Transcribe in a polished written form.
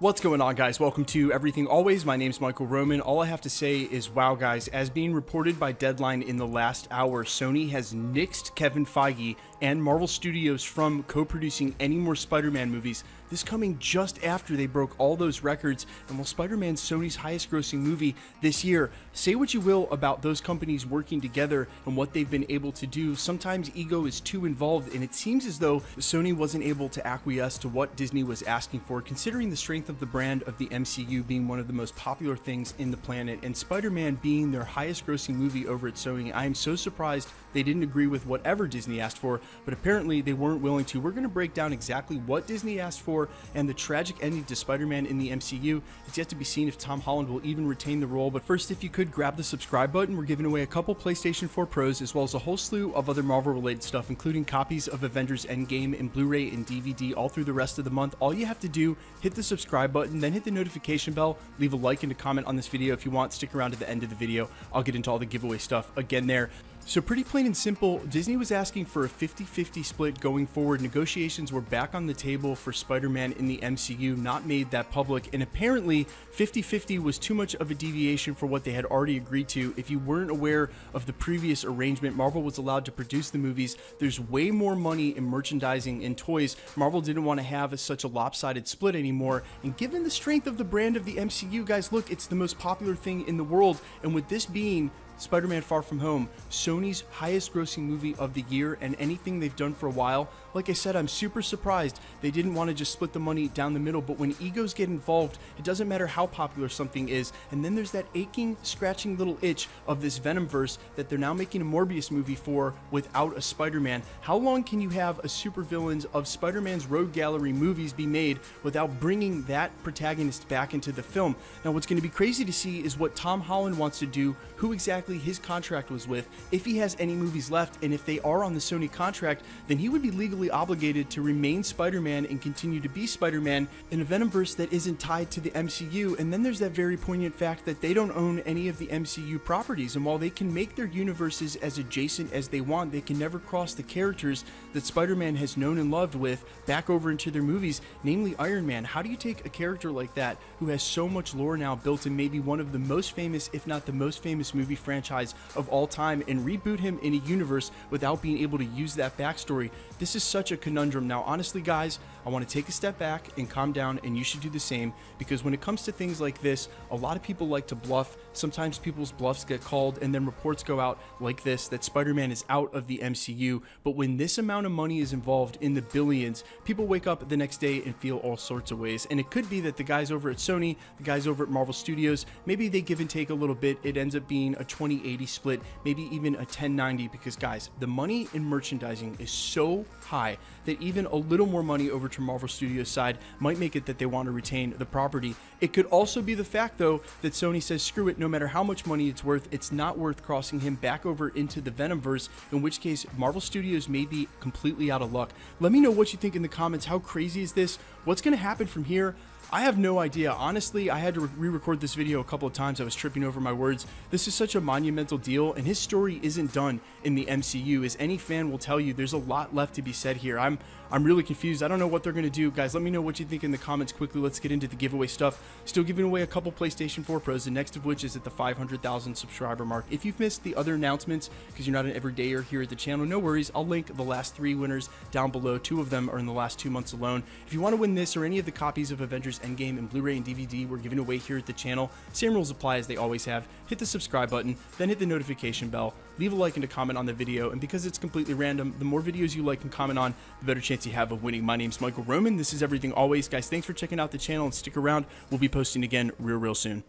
What's going on, guys? Welcome to Everything Always. My name's Michael Roman. All I have to say is, wow, guys, as being reported by Deadline in the last hour, Sony has nixed Kevin Feige and Marvel Studios from co-producing any more Spider-Man movies. This coming just after they broke all those records, and while Spider-Man's Sony's highest grossing movie this year, say what you will about those companies working together and what they've been able to do, sometimes ego is too involved, and it seems as though Sony wasn't able to acquiesce to what Disney was asking for, considering the strength of the brand of the MCU being one of the most popular things in the planet, and Spider-Man being their highest grossing movie over at Sony. I am so surprised they didn't agree with whatever Disney asked for, but apparently they weren't willing to. We're going to break down exactly what Disney asked for and the tragic ending to Spider-Man in the MCU. It's yet to be seen if Tom Holland will even retain the role, but first, if you could grab the subscribe button. We're giving away a couple PlayStation 4 Pros as well as a whole slew of other Marvel related stuff, including copies of Avengers Endgame in Blu-ray and DVD all through the rest of the month. All you have to do, hit the subscribe button, then hit the notification bell, leave a like and a comment on this video if you want. Stick around to the end of the video. I'll get into all the giveaway stuff again there. So pretty plain and simple, Disney was asking for a 50-50 split going forward. Negotiations were back on the table for Spider-Man in the MCU, not made that public, and apparently 50-50 was too much of a deviation for what they had already agreed to. If you weren't aware of the previous arrangement, Marvel was allowed to produce the movies. There's way more money in merchandising and toys. Marvel didn't want to have such a lopsided split anymore, and given the strength of the brand of the MCU, guys, look, it's the most popular thing in the world, and with this being Spider-Man Far From Home, Sony's highest grossing movie of the year and anything they've done for a while, like I said, I'm super surprised they didn't want to just split the money down the middle, but when egos get involved, it doesn't matter how popular something is, and then there's that aching, scratching little itch of this Venomverse that they're now making a Morbius movie for without a Spider-Man. How long can you have a supervillains of Spider-Man's Rogue Gallery movies be made without bringing that protagonist back into the film? Now, what's going to be crazy to see is what Tom Holland wants to do, who exactly his contract was with, if he has any movies left, and if they are on the Sony contract, then he would be legally obligated to remain Spider-Man and continue to be Spider-Man in a Venomverse that isn't tied to the MCU. And then there's that very poignant fact that they don't own any of the MCU properties, and while they can make their universes as adjacent as they want, they can never cross the characters that Spider-Man has known and loved with back over into their movies, namely Iron Man. How do you take a character like that who has so much lore now built in maybe one of the most famous, if not the most famous movie franchise of all time, and reboot him in a universe without being able to use that backstory? This is such a conundrum. Now, honestly, guys, I want to take a step back and calm down, and you should do the same, because when it comes to things like this, a lot of people like to bluff. Sometimes people's bluffs get called, and then reports go out like this that Spider-Man is out of the MCU. But when this amount of money is involved in the billions, people wake up the next day and feel all sorts of ways. And it could be that the guys over at Sony, the guys over at Marvel Studios, maybe they give and take a little bit. It ends up being a 20-80 split, maybe even a 10-90, because, guys, the money in merchandising is so high that even a little more money over to Marvel Studios side might make it that they want to retain the property. It could also be the fact, though, that Sony says, screw it, no matter how much money it's worth, it's not worth crossing him back over into the Venomverse, in which case Marvel Studios may be completely out of luck. Let me know what you think in the comments. How crazy is this? What's going to happen from here? I have no idea. Honestly, I had to re-record this video a couple of times. I was tripping over my words. This is such a monumental deal, and his story isn't done in the MCU. As any fan will tell you, there's a lot left to be said here. I'm really confused. I don't know what they're going to do. Guys, let me know what you think in the comments quickly. Let's get into the giveaway stuff. Still giving away a couple PlayStation 4 Pros, the next of which is at the 500,000 subscriber mark. If you've missed the other announcements because you're not an everydayer here at the channel, no worries. I'll link the last 3 winners down below. 2 of them are in the last 2 months alone. If you want to win this or any of the copies of Avengers Endgame in Blu-ray and DVD we're giving away here at the channel, same rules apply as they always have. Hit the subscribe button, then hit the notification bell, leave a like and a comment on the video, and because it's completely random, the more videos you like and comment on, the better chance you have of winning. My name's Michael Roman. This is Everything Always. Guys, thanks for checking out the channel, and stick around. We'll be posting again real soon.